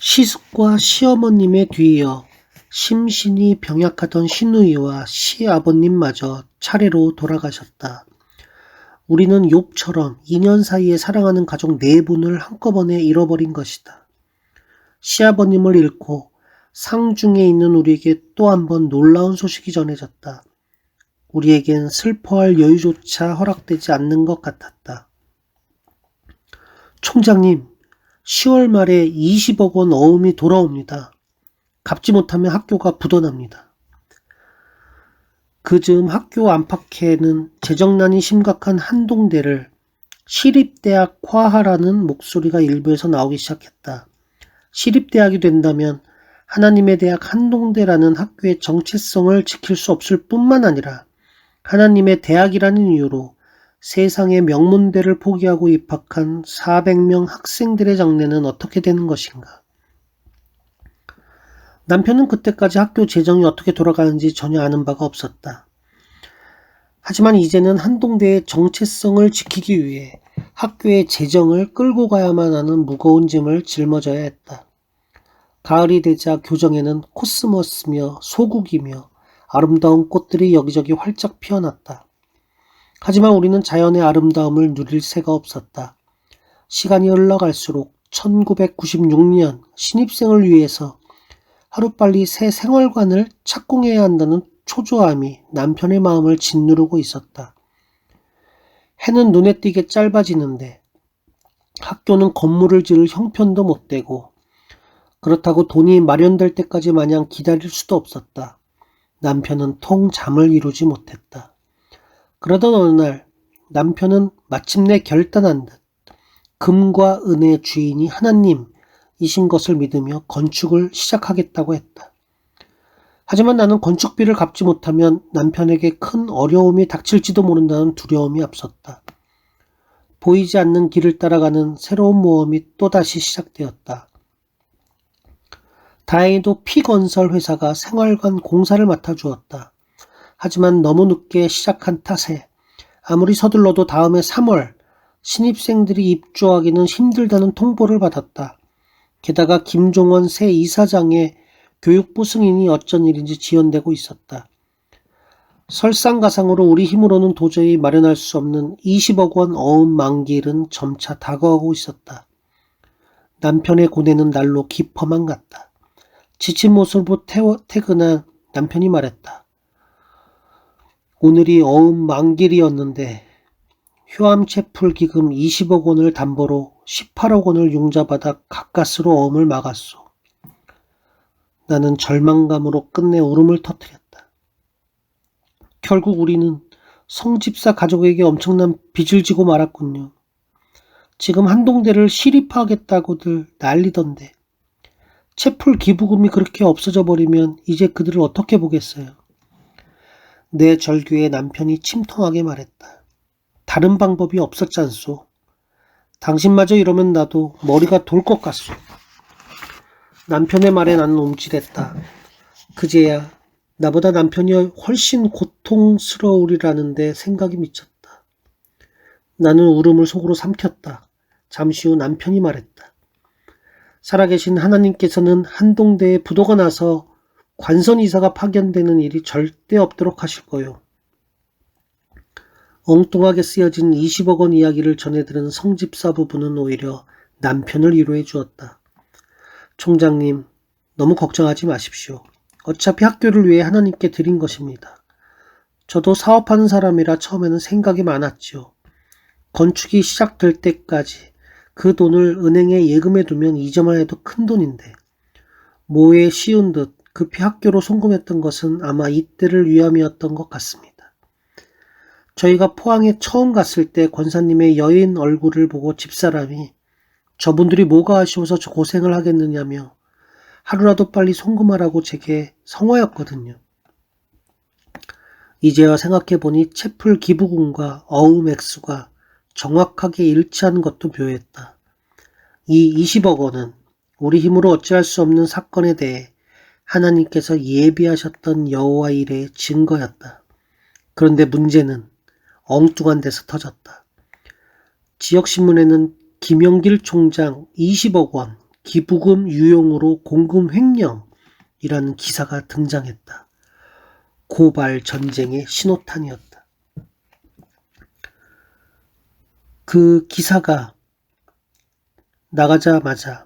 시숙과 시어머님에 뒤이어 심신이 병약하던 시누이와 시아버님마저 차례로 돌아가셨다. 우리는 욥처럼 2년 사이에 사랑하는 가족 4분을 한꺼번에 잃어버린 것이다. 시아버님을 잃고 상중에 있는 우리에게 또 한 번 놀라운 소식이 전해졌다. 우리에겐 슬퍼할 여유조차 허락되지 않는 것 같았다. 총장님, 10월 말에 20억 원 어음이 돌아옵니다. 갚지 못하면 학교가 부도납니다. 그 즈음 학교 안팎에는 재정난이 심각한 한동대를 시립대학화하라는 목소리가 일부에서 나오기 시작했다. 시립대학이 된다면 하나님의 대학 한동대라는 학교의 정체성을 지킬 수 없을 뿐만 아니라 하나님의 대학이라는 이유로 세상의 명문대를 포기하고 입학한 400명 학생들의 장래는 어떻게 되는 것인가? 남편은 그때까지 학교 재정이 어떻게 돌아가는지 전혀 아는 바가 없었다. 하지만 이제는 한동대의 정체성을 지키기 위해 학교의 재정을 끌고 가야만 하는 무거운 짐을 짊어져야 했다. 가을이 되자 교정에는 코스모스며 소국이며 아름다운 꽃들이 여기저기 활짝 피어났다. 하지만 우리는 자연의 아름다움을 누릴 새가 없었다. 시간이 흘러갈수록 1996년 신입생을 위해서 하루빨리 새 생활관을 착공해야 한다는 초조함이 남편의 마음을 짓누르고 있었다. 해는 눈에 띄게 짧아지는데 학교는 건물을 지을 형편도 못 되고 그렇다고 돈이 마련될 때까지 마냥 기다릴 수도 없었다. 남편은 통 잠을 이루지 못했다. 그러던 어느 날 남편은 마침내 결단한 듯 금과 은의 주인이 하나님이신 것을 믿으며 건축을 시작하겠다고 했다. 하지만 나는 건축비를 갚지 못하면 남편에게 큰 어려움이 닥칠지도 모른다는 두려움이 앞섰다. 보이지 않는 길을 따라가는 새로운 모험이 또다시 시작되었다. 다행히도 P건설 회사가 생활관 공사를 맡아주었다. 하지만 너무 늦게 시작한 탓에 아무리 서둘러도 다음해 3월 신입생들이 입주하기는 힘들다는 통보를 받았다. 게다가 김종원 새 이사장의 교육부 승인이 어쩐 일인지 지연되고 있었다. 설상가상으로 우리 힘으로는 도저히 마련할 수 없는 20억 원 어음 만기일은 점차 다가오고 있었다. 남편의 고뇌는 날로 깊어만 갔다. 지친 모습으로 퇴근한 남편이 말했다. 오늘이 어음 만기일이었는데 효암채풀 기금 20억 원을 담보로 18억 원을 융자받아 가까스로 어음을 막았소. 나는 절망감으로 끝내 울음을 터뜨렸다. 결국 우리는 성집사 가족에게 엄청난 빚을 지고 말았군요. 지금 한동대를 시립화하겠다고들 난리던데 채풀 기부금이 그렇게 없어져 버리면 이제 그들을 어떻게 보겠어요. 내 절규에 남편이 침통하게 말했다. 다른 방법이 없었잖소. 당신마저 이러면 나도 머리가 돌 것 같소. 남편의 말에 나는 움찔했다. 그제야 나보다 남편이 훨씬 고통스러우리라는데 생각이 미쳤다. 나는 울음을 속으로 삼켰다. 잠시 후 남편이 말했다. 살아계신 하나님께서는 한동대에 부도가 나서 관선이사가 파견되는 일이 절대 없도록 하실 거요. 엉뚱하게 쓰여진 20억 원 이야기를 전해들은 성집사 부부는 오히려 남편을 위로해 주었다. 총장님, 너무 걱정하지 마십시오. 어차피 학교를 위해 하나님께 드린 것입니다. 저도 사업하는 사람이라 처음에는 생각이 많았지요. 건축이 시작될 때까지 그 돈을 은행에 예금해 두면 이자만 해도 큰 돈인데 모에 씌운 듯 급히 학교로 송금했던 것은 아마 이때를 위함이었던 것 같습니다. 저희가 포항에 처음 갔을 때 권사님의 여인 얼굴을 보고 집사람이 저분들이 뭐가 아쉬워서 저 고생을 하겠느냐며 하루라도 빨리 송금하라고 제게 성화였거든요. 이제야 생각해보니 채풀 기부금과 어음 액수가 정확하게 일치하는 것도 묘했다. 이 20억 원은 우리 힘으로 어찌할 수 없는 사건에 대해 하나님께서 예비하셨던 여호와 일의 증거였다. 그런데 문제는 엉뚱한 데서 터졌다. 지역신문에는 김영길 총장 20억 원, 기부금 유용으로 공금 횡령이라는 기사가 등장했다. 고발 전쟁의 신호탄이었다. 그 기사가 나가자마자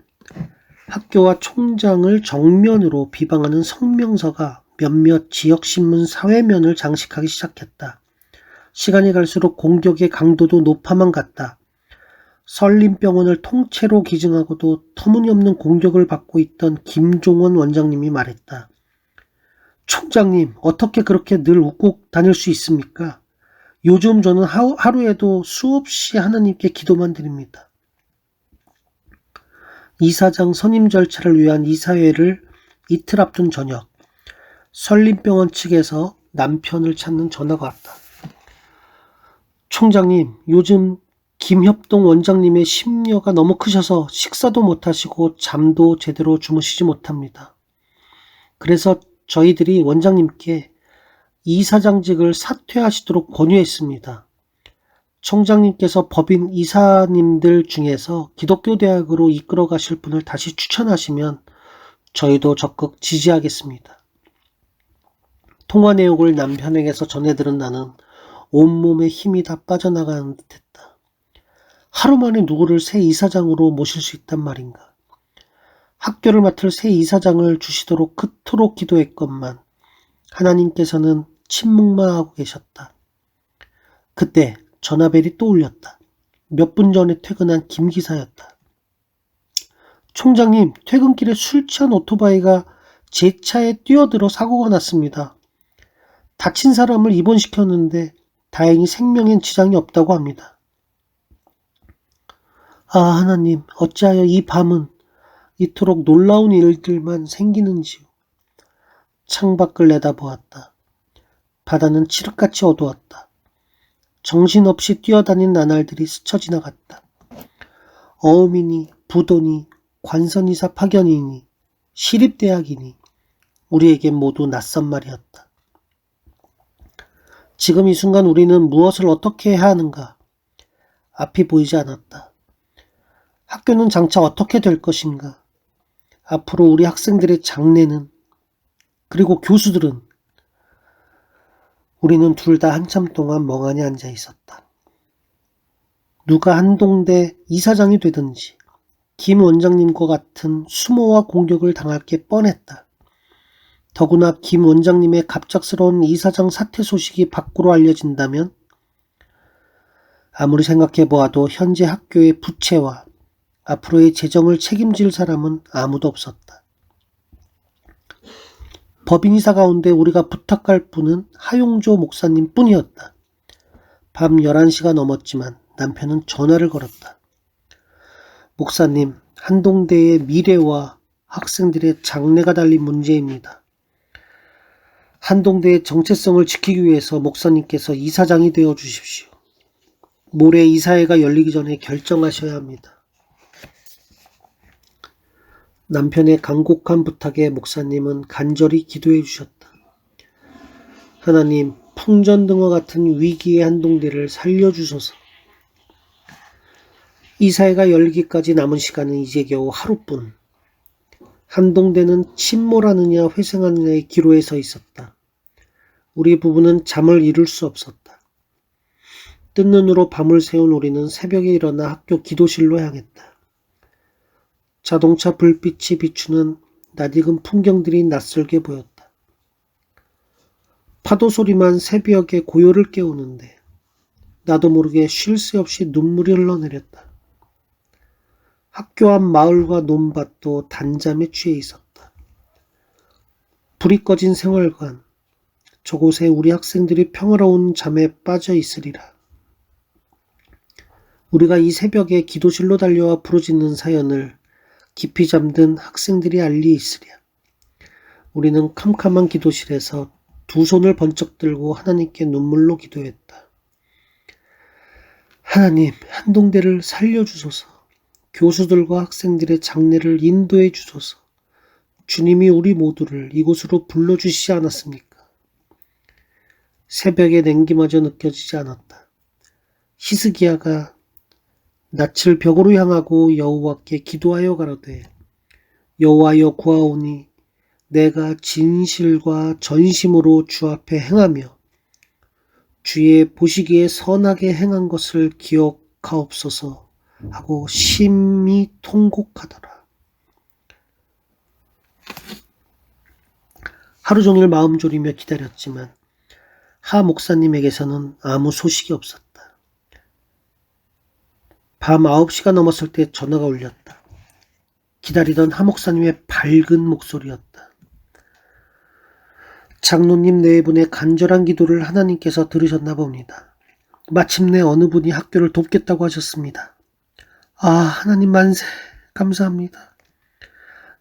학교와 총장을 정면으로 비방하는 성명서가 몇몇 지역신문 사회면을 장식하기 시작했다. 시간이 갈수록 공격의 강도도 높아만 갔다. 설림병원을 통째로 기증하고도 터무니없는 공격을 받고 있던 김종원 원장님이 말했다. 총장님, 어떻게 그렇게 늘 웃고 다닐 수 있습니까? 요즘 저는 하루에도 수없이 하나님께 기도만 드립니다. 이사장 선임 절차를 위한 이사회를 이틀 앞둔 저녁, 설림병원 측에서 남편을 찾는 전화가 왔다. 총장님, 요즘 김협동 원장님의 심려가 너무 크셔서 식사도 못하시고 잠도 제대로 주무시지 못합니다. 그래서 저희들이 원장님께 이사장직을 사퇴하시도록 권유했습니다. 총장님께서 법인 이사님들 중에서 기독교 대학으로 이끌어 가실 분을 다시 추천하시면 저희도 적극 지지하겠습니다. 통화 내용을 남편에게서 전해들은 나는 온몸에 힘이 다 빠져나가는 듯했다. 하루 만에 누구를 새 이사장으로 모실 수 있단 말인가. 학교를 맡을 새 이사장을 주시도록 그토록 기도했건만 하나님께서는 침묵만 하고 계셨다. 그때 전화벨이 또 울렸다. 몇 분 전에 퇴근한 김 기사였다. 총장님, 퇴근길에 술 취한 오토바이가 제 차에 뛰어들어 사고가 났습니다. 다친 사람을 입원시켰는데 다행히 생명엔 지장이 없다고 합니다. 아, 하나님, 어찌하여 이 밤은 이토록 놀라운 일들만 생기는지요. 창밖을 내다보았다. 바다는 칠흑같이 어두웠다. 정신없이 뛰어다닌 나날들이 스쳐 지나갔다. 어음이니 부도니 관선이사 파견이니 시립대학이니 우리에겐 모두 낯선 말이었다. 지금 이 순간 우리는 무엇을 어떻게 해야 하는가? 앞이 보이지 않았다. 학교는 장차 어떻게 될 것인가? 앞으로 우리 학생들의 장래는, 그리고 교수들은, 우리는 둘 다 한참 동안 멍하니 앉아 있었다. 누가 한동대 이사장이 되든지 김 원장님과 같은 수모와 공격을 당할 게 뻔했다. 더구나 김 원장님의 갑작스러운 이사장 사퇴 소식이 밖으로 알려진다면 아무리 생각해 보아도 현재 학교의 부채와 앞으로의 재정을 책임질 사람은 아무도 없었다. 법인이사 가운데 우리가 부탁할 분은 하용조 목사님 뿐이었다. 밤 11시가 넘었지만 남편은 전화를 걸었다. 목사님, 한동대의 미래와 학생들의 장래가 달린 문제입니다. 한동대의 정체성을 지키기 위해서 목사님께서 이사장이 되어 주십시오. 모레 이사회가 열리기 전에 결정하셔야 합니다. 남편의 간곡한 부탁에 목사님은 간절히 기도해 주셨다. 하나님, 풍전등화 같은 위기의 한동대를 살려주소서. 이사회가 열리기까지 남은 시간은 이제 겨우 하루뿐. 한동대는 침몰하느냐 회생하느냐의 기로에 서 있었다. 우리 부부는 잠을 이룰 수 없었다. 뜬 눈으로 밤을 새운 우리는 새벽에 일어나 학교 기도실로 향했다. 자동차 불빛이 비추는 낯익은 풍경들이 낯설게 보였다. 파도 소리만 새벽의 고요를 깨우는데 나도 모르게 쉴 새 없이 눈물이 흘러내렸다. 학교 앞 마을과 논밭도 단잠에 취해 있었다. 불이 꺼진 생활관, 저곳에 우리 학생들이 평화로운 잠에 빠져 있으리라. 우리가 이 새벽에 기도실로 달려와 부르짖는 사연을 깊이 잠든 학생들이 알리 있으랴. 우리는 캄캄한 기도실에서 두 손을 번쩍 들고 하나님께 눈물로 기도했다. 하나님, 한동대를 살려주소서. 교수들과 학생들의 장래를 인도해 주소서. 주님이 우리 모두를 이곳으로 불러주시지 않았습니까? 새벽의 냉기마저 느껴지지 않았다. 히스기야가 낯을 벽으로 향하고 여호와께 기도하여 가로되 여호와여 구하오니 내가 진실과 전심으로 주 앞에 행하며 주의 보시기에 선하게 행한 것을 기억하옵소서 하고 심히 통곡하더라. 하루 종일 마음 졸이며 기다렸지만 하 목사님에게서는 아무 소식이 없었다. 밤 9시가 넘었을 때 전화가 울렸다. 기다리던 하 목사님의 밝은 목소리였다. 장로님 네 분의 간절한 기도를 하나님께서 들으셨나 봅니다. 마침내 어느 분이 학교를 돕겠다고 하셨습니다. 아, 하나님 만세, 감사합니다.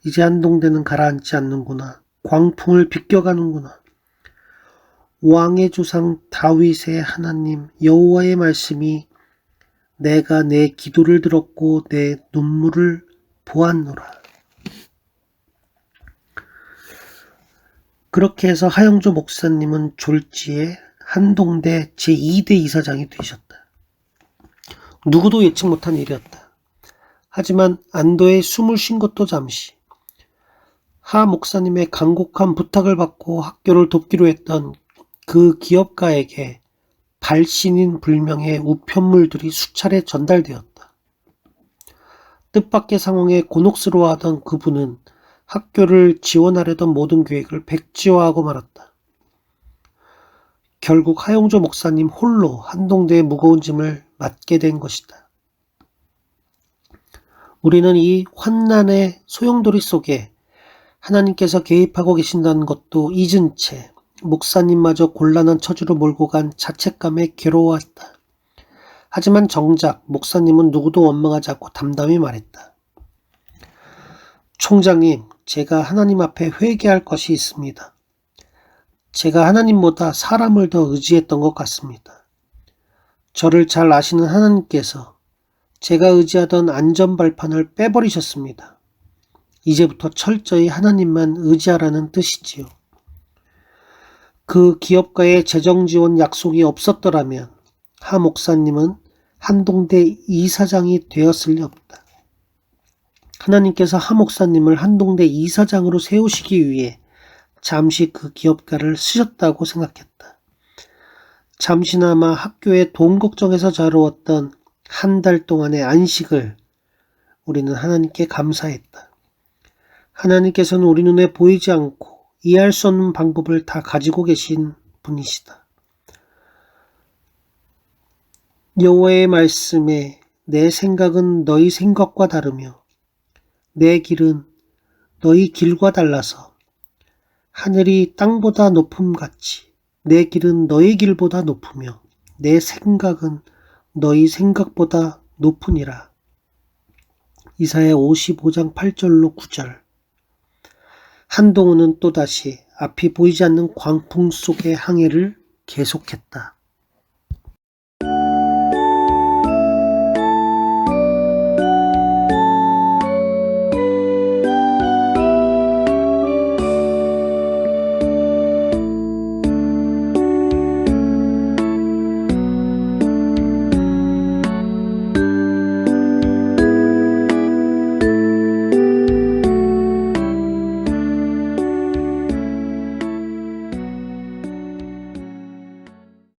이제 한동대는 가라앉지 않는구나. 광풍을 비껴가는구나. 왕의 조상 다윗의 하나님 여호와의 말씀이 내가 내 기도를 들었고 내 눈물을 보았노라. 그렇게 해서 하영조 목사님은 졸지에 한동대 제2대 이사장이 되셨다. 누구도 예측 못한 일이었다. 하지만 안도에 숨을 쉰 것도 잠시. 하 목사님의 간곡한 부탁을 받고 학교를 돕기로 했던 그 기업가에게 발신인 불명의 우편물들이 수차례 전달되었다. 뜻밖의 상황에 곤혹스러워하던 그분은 학교를 지원하려던 모든 계획을 백지화하고 말았다. 결국 하영조 목사님 홀로 한동대의 무거운 짐을 맡게 된 것이다. 우리는 이 환난의 소용돌이 속에 하나님께서 개입하고 계신다는 것도 잊은 채 목사님마저 곤란한 처지로 몰고 간 자책감에 괴로워했다. 하지만 정작 목사님은 누구도 원망하지 않고 담담히 말했다. 총장님, 제가 하나님 앞에 회개할 것이 있습니다. 제가 하나님보다 사람을 더 의지했던 것 같습니다. 저를 잘 아시는 하나님께서 제가 의지하던 안전발판을 빼버리셨습니다. 이제부터 철저히 하나님만 의지하라는 뜻이지요. 그 기업가의 재정지원 약속이 없었더라면 하 목사님은 한동대 이사장이 되었을 리 없다. 하나님께서 하 목사님을 한동대 이사장으로 세우시기 위해 잠시 그 기업가를 쓰셨다고 생각했다. 잠시나마 학교에 돈 걱정해서 자유로웠던 한 달 동안의 안식을 우리는 하나님께 감사했다. 하나님께서는 우리 눈에 보이지 않고 이해할 수 없는 방법을 다 가지고 계신 분이시다. 여호와의 말씀에 내 생각은 너희 생각과 다르며 내 길은 너희 길과 달라서 하늘이 땅보다 높음같이 내 길은 너희 길보다 높으며 내 생각은 너희 생각보다 높으니라. 이사야 55장 8절로 9절. 한동훈은 또다시 앞이 보이지 않는 광풍 속의 항해를 계속했다.